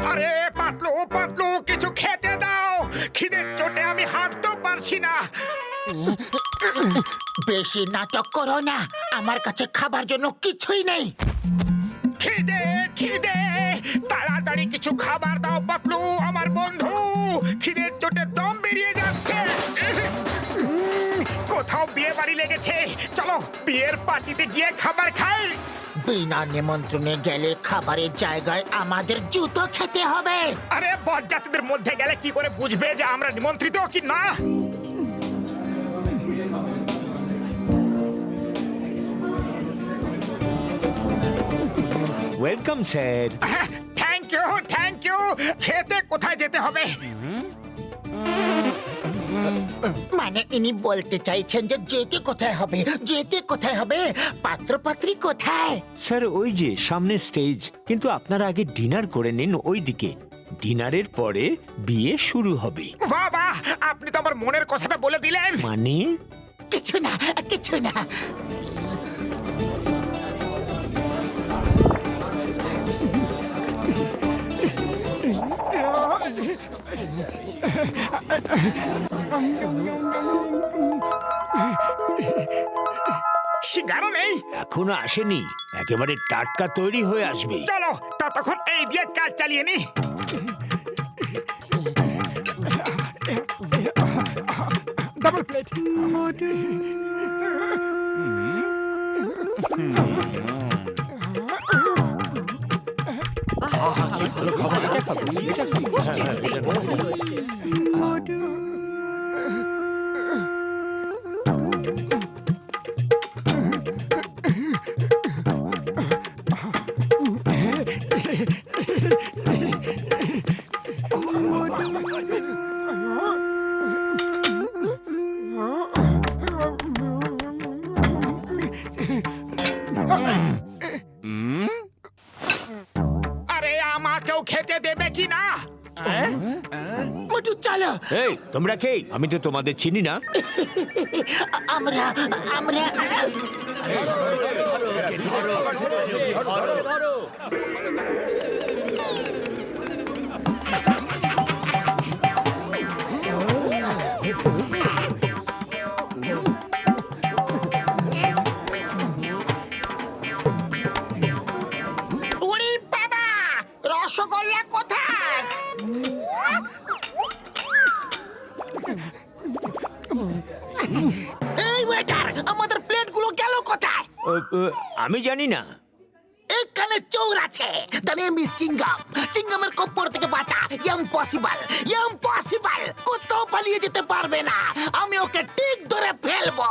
আরে পাতলু পাতলু কিছু খেতে দাও, খিদের চোটে আমি হাঁটতেও পারছি না। বেশি নাটক করো না, আমার কাছে খাবার জন্য কিছুই নেই। খিদে খিদে, তাড়াতাড়ি কিছু খাবার দাও পাতলু আমার বন্ধু, খিদের চোটে দম বেরিয়ে যাচ্ছে। কোথাও বিয়ে বাড়ি লেগেছে, চলো বিয়ের পার্টিতে গিয়ে খাবার খাই। বিনা নিমন্ত্রণে গেলে খাবারের জায়গায় আমাদের জুতো খেতে হবে। আরে বরযাত্রীদের মধ্যে গেলে কি করে বুঝবে যে আমরা নিমন্ত্রিত কি না? Welcome sir. Thank you thank you. খেতে কোথায় যেতে হবে? মানে ইনি বলতে চাইছেন যে যেতে কোথায় হবে, যেতে কোথায় হবে, পাত্রপাত্রী কোথায়? স্যার ওই যে সামনে স্টেজ, কিন্তু আপনারা আগে ডিনার করে নিন ওইদিকে। ডিনারের পরে বিয়ে শুরু হবে। বাবা, আপনি তো আমার মনের কথাটা বলে দিলেন। মানে কিছু না, কিছু না। সিঙ্গারা নেই? এখনো আসেনি, একেবারে টাটকা তৈরি হয়ে আসবে। চলো ততক্ষণ এই দিয়ে কাজ চালিয়ে নি। Double plate. আরে আমাকেও খেতে দেবে কি না? মোটু চলো। এই তোমরা কে? আমি তো তোমাদের চিনি না। আমরা আমরা উড়ি বাবা, রসগোল্লা কোথায়? এই ওয়েটার, আমাদের প্লেটগুলো গেল কোথায়? আমি জানি না। এখানে চোর আছে। The name is চিঙ্গাম। চিঙ্গামের কপ্পর থেকে বাঁচা ইম্পসিবল, ইম্পসিবল। কোথাও পালিয়ে যেতে পারবে না, আমি ওকে ঠিক ধরে ফেলবো।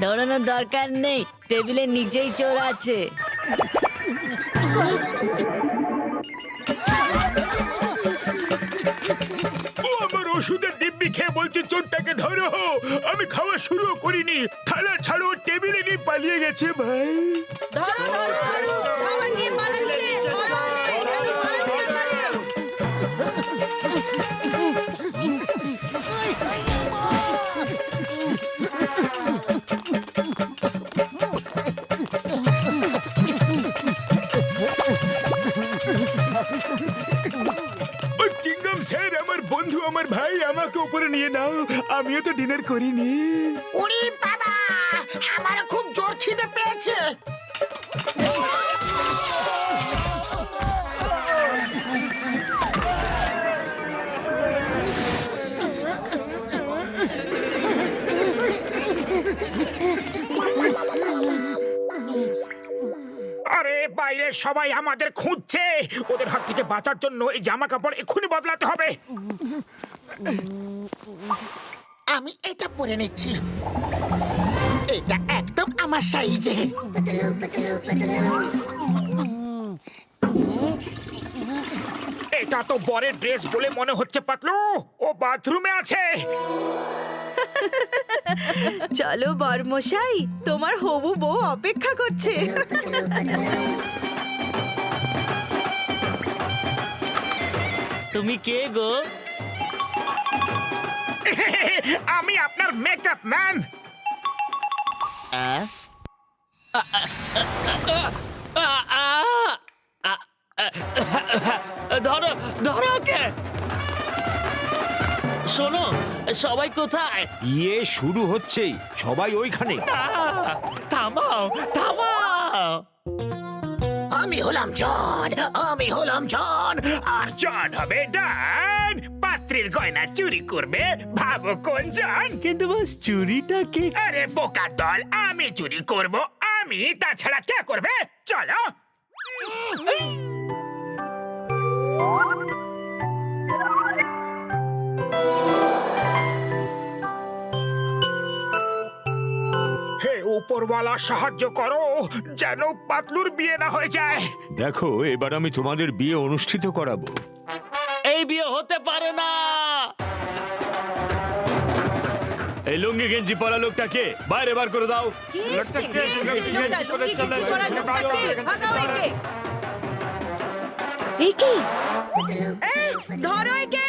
দৌড়ানোর দরকার নেই, টেবিলের নিচেই চোর আছে। ও আমার ওষুধের দিব্যি খেয়ে বলছে চোরটাকে ধরো। আমি খাওয়া শুরু করিনি, থালা ছাড়ো, টেবিলে নিয়ে পালিয়ে গেছে ভাই। ও চিঙ্গাম স্যার, আমার বন্ধু, আমার ভাই, আমাকে উপরে নিয়ে নাও, আমিও তো ডিনার করিনি। উড়ি বাবা, আমার খুব জোর খিদে পেয়েছে। আরে বাইরে সবাই আমাদের খুঁজছে, ওদের হাত থেকে বাঁচার জন্য এই জামা কাপড় এক্ষুনি বদলাতে হবে। আমি এটা পরে নিচ্ছি, এটা একদম আমার সাইজে। এটা তো বরের ড্রেস বলে মনে হচ্ছে পাতলু, ও বাথরুমে আছে। চলো বরমশাই, তোমার হবু বউ অপেক্ষা করছে। তুমি কে গো? আমি আপনার মেকআপ ম্যান। আ, আ, সবাই কোথায়? বিয়ে শুরু হচ্ছেই, সবাই ওইখানে। আহ, থামাও থামাও। আমি হলাম জন আর জন হবে ডান। পাত্রীর গয়না চুরি করবে, ভাবো কোন জন? কিন্তু বস চুরিটাকে আরে বোকা দল, আমি চুরি করব, আমি, তাছাড়া কে করবে? চলো। হে উপরওয়ালা, সাহায্য করো যেন পাতলুর বিয়ে না হয়ে যায়। দেখো, এবার আমি তোমাদের বিয়ে অনুষ্ঠিত করাবো। এই বিয়ে হতে পারে না। এই লুঙ্গি গেঞ্জি পরা লোকটাকে বাইরে বার করে দাও। কে এসছে? কে এসছে? এই লোকটা, লুঙ্গি গেঞ্জি পরা লোকটা কে? ভাগাও একে। এই কি? এই, ধরো একে।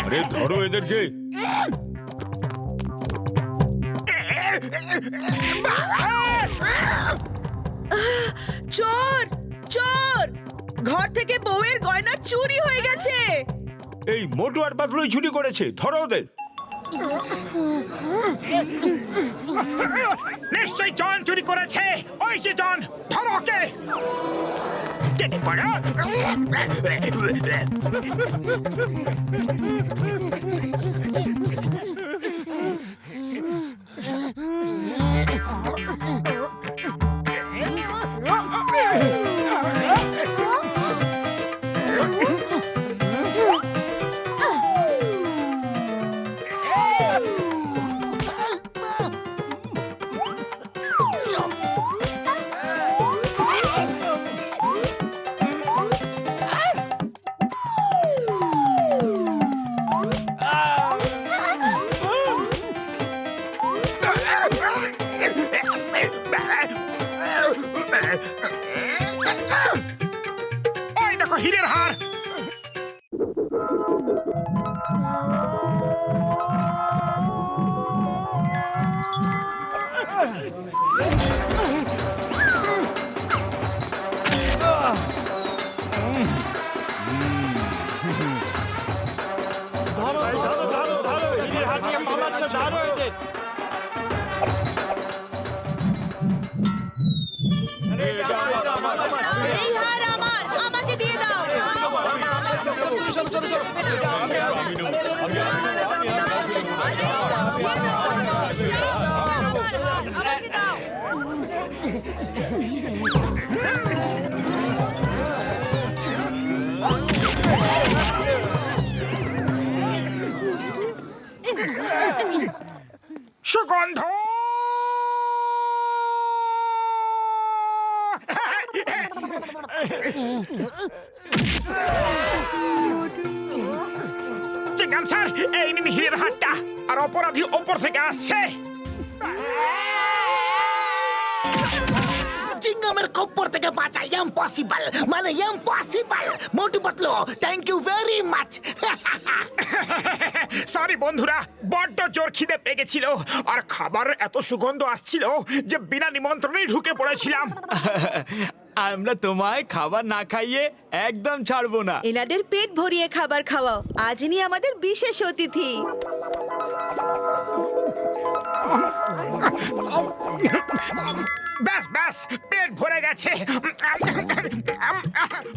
আরে ধরো এদেরকে। চোর চোর, ঘর থেকে বউয়ের গয়না চুরি হয়ে গেছে। এই মোটু আর পাতলুই চুরি করেছে, ধরো ওদের। নিশ্চয়ই জন চুরি করেছে। ওই যে জন, ধরো ওকে। কেটে পড়ো। ওই দেখো হীরের হার। এই হার আমার, আমাকে দিয়ে দাও। আমাকে দাও। সুগন্ধ। চিংগাম স্যার, এই নিন হীরের হারটা। আর অপরাধী ওপর থেকে আসছে। চিংগামের খপ্পর থেকে বাঁচা ইম্পসিবল, মানে impossible. Motu Patlu, thank you very much. Sorry বন্ধুরা, বড্ড জোর খিদে পেয়ে গেছিল, আর খাবার এত সুগন্ধ আসছিল যে বিনা নিমন্ত্রণেই ঢুকে পড়েছিলাম। আমরা তোমায় খাবার না খাইয়ে একদম ছাড়বো না। এনাদের পেট ভরিয়ে খাবার খাওয়াও। আজ ইনি আমাদের বিশেষ অতিথি। ব্যাস ব্যাস, পেট ভরে গেছে।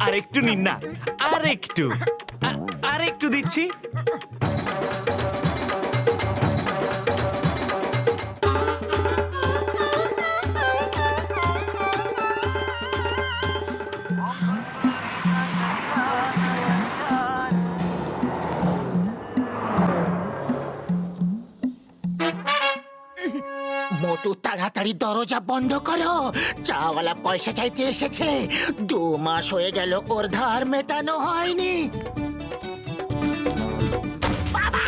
আর একটু নিন না, আর একটু, আর একটু দিচ্ছি। মোটু, তাড়াতাড়ি দরজা বন্ধ করো। চাওয়ালা পয়সা চাইতে এসেছে। 2 মাস হয়ে গেল ওর ধার মেটানো হয়নি। বাবা!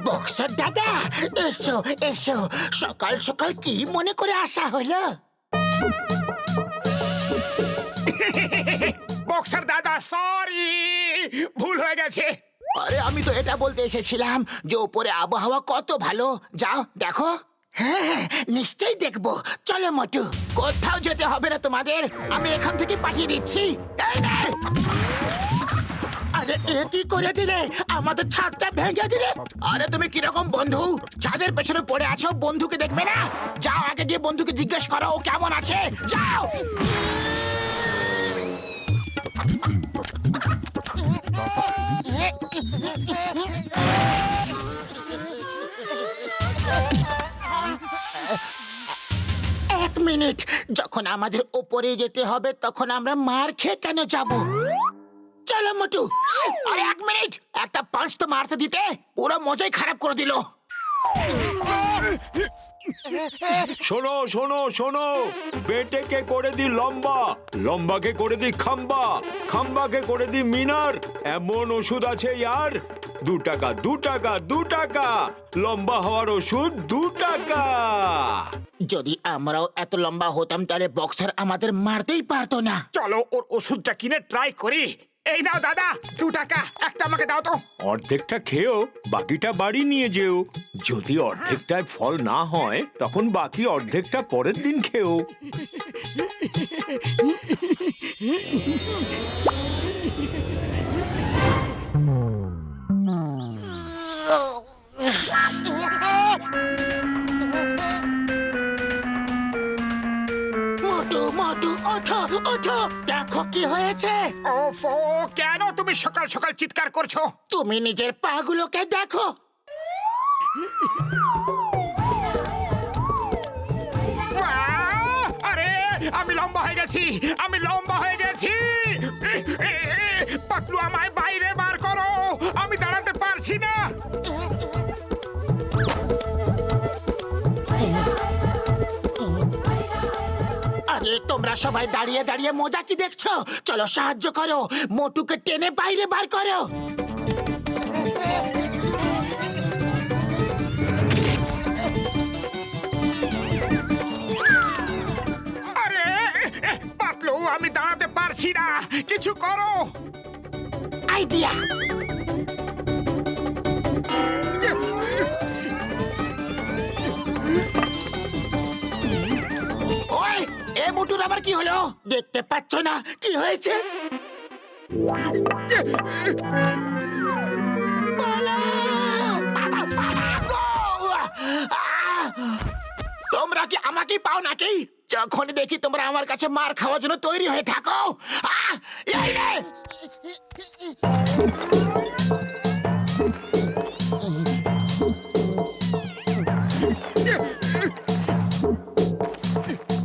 বক্সর দাদা, এসো এসো। সকাল সকাল কি মনে করে আসা হলো? বক্সার দাদা, সরি, ভুল হয়ে গেছে। আরে আমি তো এটা বলতে এসেছিলাম যে ওপরে আবহাওয়া কত ভালো, যাও দেখো। হ্যাঁ, নিশ্চয়ই দেখবো। চলো মোটু, কোথাও যেতে হবে না তোমাদের, আমি এখান থেকে পাঠিয়ে দিচ্ছি। এই নে। আরে এ কি করে দিলে, আমাদের ছাদটা ভেঙে দিলে। আরে তুমি কিরকম বন্ধু, ছাদের পেছনে পড়ে আছো, বন্ধুকে দেখবে না? যাও আগে গিয়ে বন্ধুকে জিজ্ঞেস করো ও কেমন আছে, যাও। এক মিনিট, যখন আমাদের ওপরে যেতে হবে তখন আমরা মার খেয়ে কেন যাব? চলো মোটু। আরে এক মিনিট, একটা পাঁচ তো মারতে দিতে, পুরো মজাই খারাপ করে দিল। শোনো শোনো শোনো, বেটেকে করে দি লম্বা, লম্বাকে করে দি খাম্বা, খাম্বাকে করে দি মিনার। এমন ওষুধ আছে ইয়ার, 2 টাকা 2 টাকা 2 টাকা, লম্বা হওয়ার ওষুধ 2 টাকা। যদি আমরাও এত লম্বা হতাম তাহলে বক্সার আমাদের মারতেই পারতো না। চলো ওর ওষুধটা কিনে ট্রাই করি। এই নাও দাদা, 2 টাকা, একটা আমাকে দাও তো। অর্ধেকটা খেয়েও বাকিটা বাড়ি নিয়ে যেও। যদি অর্ধেকটায় ফল না হয় তখন বাকি অর্ধেকটা পরের দিন খেও। মোটু মোটু, ওঠো ওঠো, দেখো কি হয়েছে। ওফো, কেন তুমি সকাল সকাল চিৎকার করছো? তুমি নিজের পাগুলোকে দেখো। আরে আমি লম্বা হয়ে গেছি, আমি লম্বা হয়ে গেছি। পাতলু, আমায় বাইরে বার করো, আমি দাঁড়াতে পারছি না। আরে তোমরা সবাই দাঁড়িয়ে দাঁড়িয়ে মজা কি দেখছো? চলো সাহায্য করো, মোটুকে টেনে বাইরে বার করো। আরে পাতলু, আমি দাঁড়াতে পারছি না, কিছু করো। আইডিয়া। ওই, এ মোটুর আবার কি হলো? দেখতে পাচ্ছ না কি হয়েছে? পালাও! পালাও, পালাও গো! আহ! তোমরা কি আমাকেই পাও নাকি? যখন দেখি তোমরা আমার কাছে মার খাওয়ার জন্য তৈরি হয়ে থাকো। আহ! এই রে!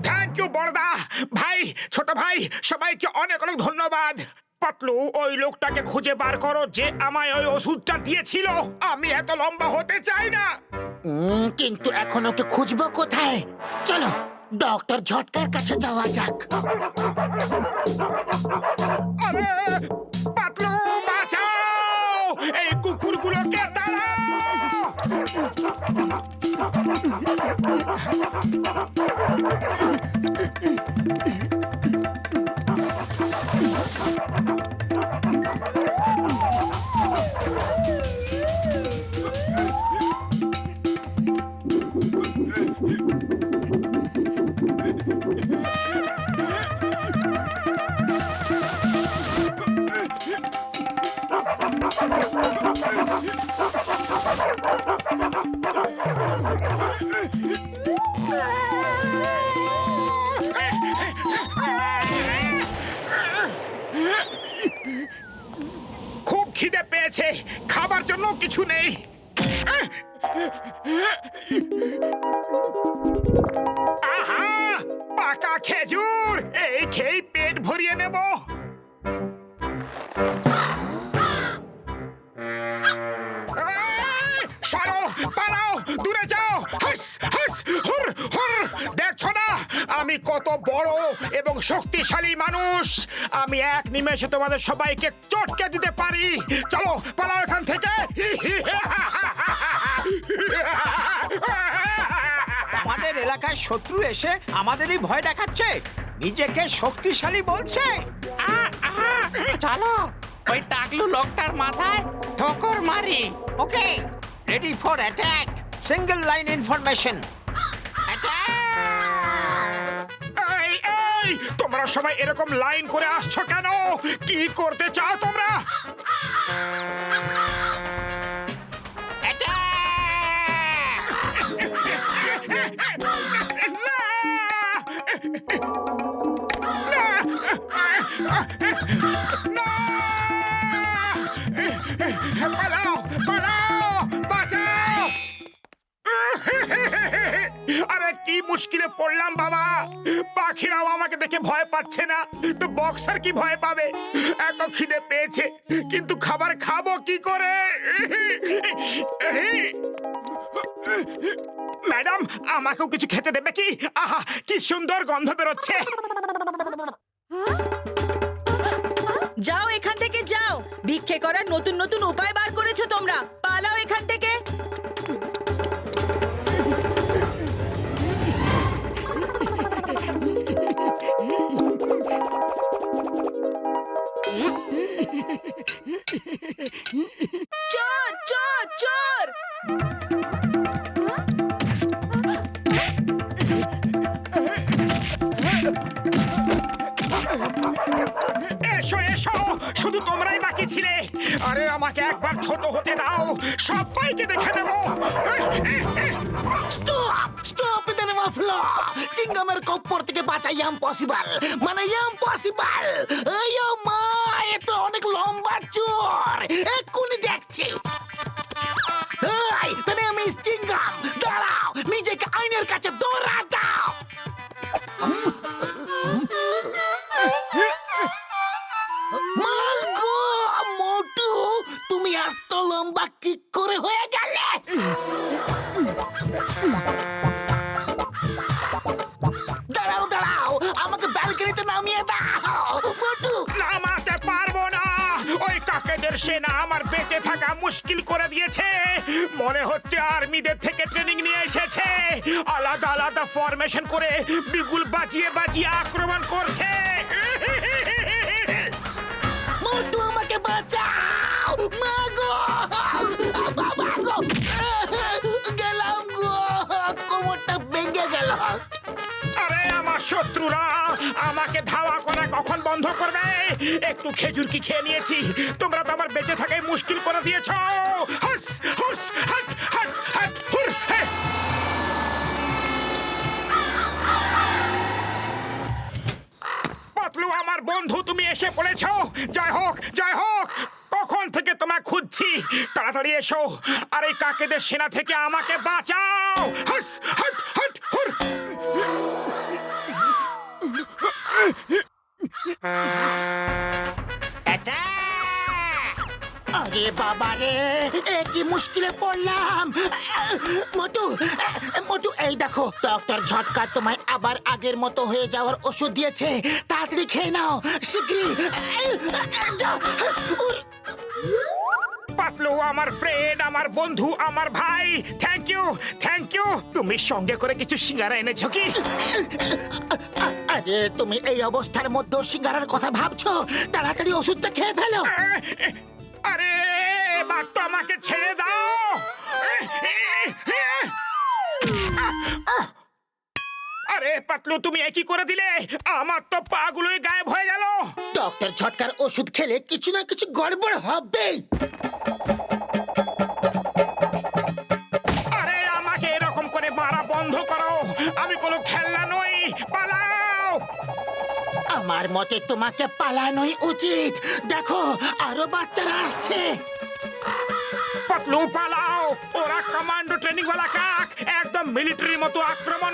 থ্যাংক ইউ বড়দা, ভাই, ছোট ভাই, সবাইকে অনেক অনেক ধন্যবাদ। পাতলু, ওই লোকটাকে খুঁজে বার করো যে আমায় ওই ওষুধটা দিয়েছিল। আমি এত লম্বা হতে চাই না। কিন্তু এখন ওকে খুঁজবো কোথায়? চলো ডক্টর ঝটকার কাছে যাওয়া যাক। আরে পাতলু, বাঁচাও, এই কুকুরগুলোকে তাড়াও। খুব খিদে পেয়েছে, খাবার জন্য কিছু নেই। আহা, পাকা খেজুর, এই খেয়ে পেট ভরিয়ে নেব। সরো, পালাও, দূরে যাও। হাস, হাস, হুর, হুর। দেখছো না আমি কত বড় এবং শক্তিশালী মানুষ? আমি এক নিমেষে তোমাদের সবাইকে চটকে দিতে পারি। চলো পালাও এখান থেকে। আমাদের এলাকায় শত্রু এসে আমাদেরই ভয় দেখাচ্ছে, নিজেকে শক্তিশালী বলছে। চলো ওই টাকলু লোকটার মাথায় ঠোকর মারি। Okay ready for attack single line information এই এই তোমরা সবাই এরকম লাইন করে আসছো কেন? কি করতে চাও তোমরা? পালাও পালাও বাঁচাও! আরে কি মুশকিলে পড়লাম বাবা। পাখিরাও আমাকে দেখে ভয় পাচ্ছে না, তো বক্সার কি ভয় পাবে? এত খিদে পেয়েছে কিন্তু খাবার খাবো কি করে? ম্যাডাম আমাকেও কিছু খেতে দেবে কি? আহা কি সুন্দর গন্ধ বেরোচ্ছে। যাও এখান থেকে যাও, ভিক্ষে করার নতুন নতুন উপায় বার করেছো তোমরা, পালাও এখান থেকে। চোর চোর চোর! এসো এসো, শুধু তোমরাই বাকি ছিলে। আরে আমাকে একবার ছোট হতে দাও, সবাইকে দেখে নেবো। স্টপ স্টপ ইদানে মাফলো চিংগামের কপ্পর থেকে বাঁচা ইম্পসিবল, মানে ইম্পসিবল। এই মা, এ তো অনেক লম্বা চোর, এক্ষুনি দেখছি। এই তবে মিস চিংগাম দাঁড়াও, নিজেকে আইনের কাছে দৌড়া দাও। মাগো মোটু, তুমি এত লম্বা কি করে হয়ে গেলে? দাঁড়াও দাঁড়াও, আমাকে ব্যালকনিতে নামিয়ে দাও মোটু। নামাতে পারবো না, ওই কাকেদের সেনা আমার বেঁচে থাকা মুশকিল করে দিয়েছে। মনে হচ্ছে আর্মিদের থেকে ট্রেনিং নিয়ে এসেছে, আলাদা আলাদা ফরমেশন করে বিগুল বাজিয়ে বাজিয়ে আক্রমণ করছে। মোটু আমাকে বাঁচাও, মাগো বাবা গো, গেলাম গো, কোমরটা ভেঙে গেল। আরে আমার শত্রুরা আমাকে ধাওয়া করা কখন বন্ধ করবে? একটু খেজুর কি খেয়ে নিয়েছি, তোমরা তো আমার বেঁচে থাকাই মুশকিল করে দিয়েছ। হুস হুস হাট হাট হাট হুর হে। পাতলু আমার বন্ধু, তুমি এসে পড়েছ। জয় হোক জয় হোক, কখন থেকে তোমায় খুঁজছি। তাড়াতাড়ি এসো আর এই কাকেদের সেনা থেকে আমাকে বাঁচাও। হুস হাট হাট হুর। আরে বাবা রে, এ কি মুশকিলে পড়লাম। মোটু মোটু, এই দেখো ডক্টর ঝটকা তোমায় আবার আগের মতো হয়ে যাওয়ার ওষুধ দিয়েছে, তাড়াতাড়ি খেয়ে নাও শিগগিরই। যাও। পাতলু আমার ফ্রেন্ড, আমার বন্ধু, আমার ভাই, থ্যাংক ইউ থ্যাংক ইউ। তুমি সঙ্গে করে কিছু সিঙ্গারা এনেছো কি? আরে তুমি এই অবস্থার মধ্যে সিঙ্গারার কথা ভাবছো? তাড়াতাড়ি ওষুধটা খেয়ে ফেলো। আরে এবার তো আমাকে ছেড়ে দাও। আরে পাতলু তুমি একই করে দিলে, আমার তো পাগুলোই গায়েব হয়ে গেল। ডক্টর ঝটকার ওষুধ খেলে কিছু না কিছু গড়বড় হবেই। আরে আমাকে এরকম করে মারা বন্ধ করো, আমি কোনো খেলনা নই, পালাও। আমার মতে তোমাকে পালানোই উচিত। দেখো আরো বাচ্চারা আসছে। পাতলু পালাও, ওরা কমান্ডো ট্রেনিং ওয়ালা কাক, একদম মিলিটারির মতো আক্রমণ